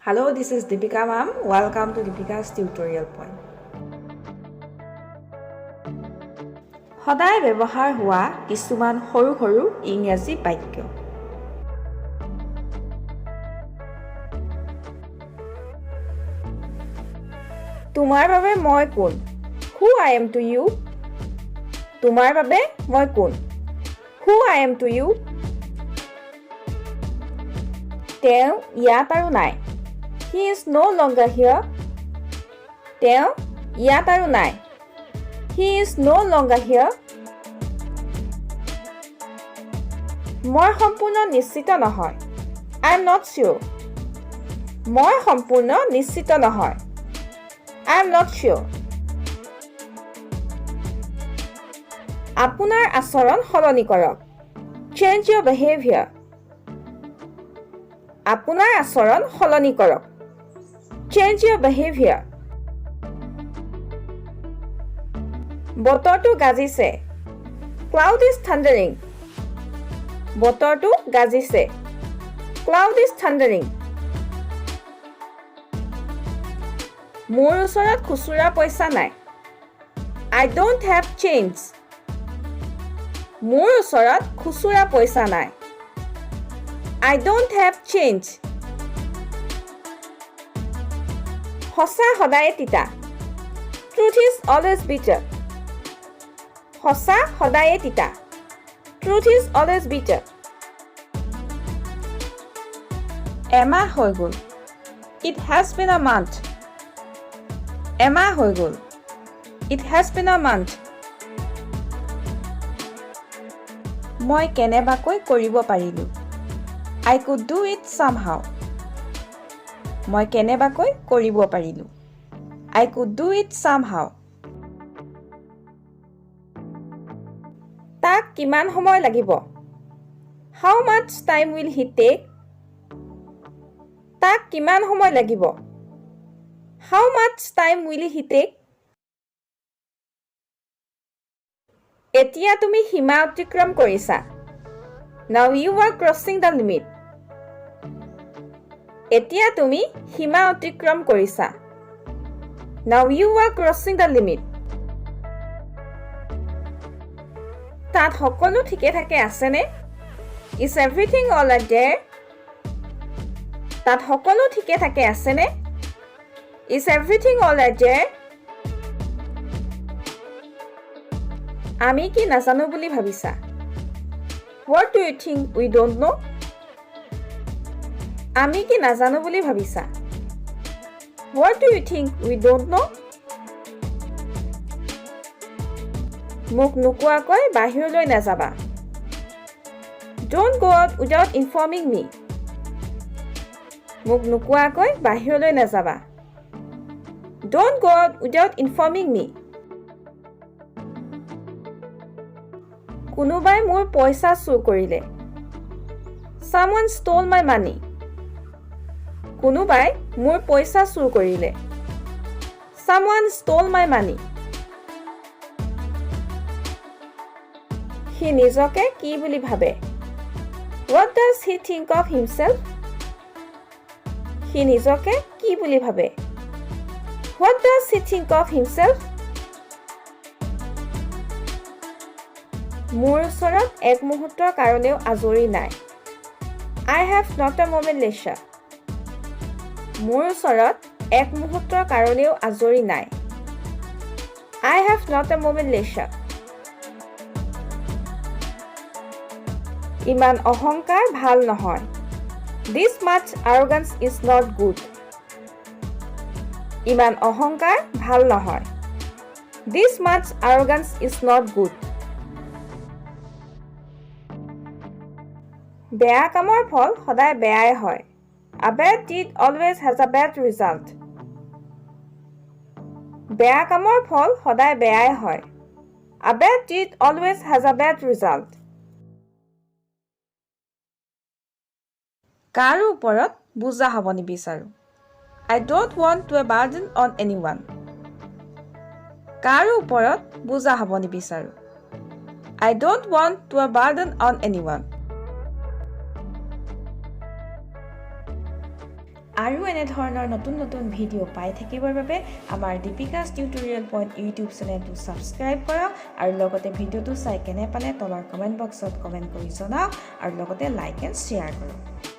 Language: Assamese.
Hello, this is Deepika ma'am. Welcome to Deepika's tutorial point. সদায় ব্যৱহাৰ হোৱা কিছুমান সৰু সৰু ইংৰাজী বাক্য। তোমাৰ বাবে মই কোন? Who I am to you? তোমাৰ বাবে মই কোন? Who I am to you? তেওঁ ইয়াত আৰু নাই। He is no longer here. তেওঁ ইয়াত আৰু নাই। He is no longer here. মই সম্পূৰ্ণ নিশ্চিত নহয়। I am not sure. মই সম্পূৰ্ণ নিশ্চিত নহয়। I am not sure. আপোনাৰ আচৰণ সলনি কৰক। Change your behavior. আপোনাৰ আচৰণ সলনি কৰক। Change your behavior. বতৰটো গাজিছে। Cloud is thundering. বতৰটো গাজিছে। Cloud is thundering. মোৰ ওচৰত খুচুৰা পইচা নাই। I don't have change. মোৰ ওচৰত খুচুৰা পইচা নাই। I don't have change. সঁচা সদায় তিতা। Truth is always bitter. সঁচা সদায় তিতা। Truth is always bitter. এমাহ হৈ গ'ল। It has been a month. এমাহ হৈ গ'ল। It has been a month. মই কেনেবাকৈ কৰিব পাৰিলোঁ। I could do it somehow. মই কেনেবাকৈ কৰিব পাৰিলোঁ। I could do it somehow. তাক কিমান সময় লাগিব? How much time will he take? তাক কিমান সময় লাগিব? How much time will he take? এতিয়া তুমি সীমা অতিক্ৰম কৰিছা। Now you are crossing the limit. এতিয়া তুমি সীমা অতিক্ৰম কৰিছা। Now you are crossing the limit. তাত সকলো ঠিকে থাকে আছেনে? Is everything all right there? তাত সকলো ঠিকে থাকে আছেনে? Is everything all right there? আমি কি নাজানো বুলি ভাবিছা? What do you think we don't know? আমি কি নাজানো বুলি ভাবিছা? What do you think we don't know? মোক নোকোৱাকৈ বাহিৰলৈ নাযাবা। Don't go out without informing me. মোক নোকোৱাকৈ বাহিৰলৈ নাযাবা। Don't go out without informing me. কোনোবাই মোৰ পইচা চুৰ কৰিলে। Someone stole my money. কোনোবাই মোৰ পইচা চুৰ কৰিলে। Someone stole my money. সি নিজকে কি বুলি ভাবে? What does he think of himself? সি নিজকে কি বুলি ভাবে? What does he think of himself? মোৰ ওচৰত এক মুহূৰ্তৰ কাৰণেও আজৰি নাই। I have not a moment leisure. মোৰ ওচৰত এক মুহূৰ্তৰ কাৰণেও আজৰি নাই। I have not a moment leisure. ইমান অহংকাৰ ভাল নহয়। This much arrogance is not good. ইমান অহংকাৰ ভাল নহয়। This much arrogance is not good. বেয়া কামৰ ফল সদায় বেয়াই হয়। A bad deed always has a bad result. বেয়া কামৰ ফল সদায় বেয়াই হয়। A bad deed always has a bad result. কাৰো ওপৰত বোজা হ'ব নিবিচাৰো। I don't want to be a burden on anyone. কাৰো ওপৰত বোজা হ'ব নিবিচাৰো। I don't want to be a burden on anyone. আৰু এনে ধৰণৰ নতুন নতুন ভিডিঅ' পাই থাকিবৰ বাবে আমাৰ দীপিকাছ টিউটৰিয়েল পইণ্ট ইউটিউব চেনেলটো ছাবস্ক্ৰাইব কৰক আৰু লগতে ভিডিঅ'টো চাই কেনে পালে তলৰ কমেণ্ট বক্সত কমেণ্ট কৰি জনাওক আৰু লগতে লাইক এণ্ড শ্বেয়াৰ কৰক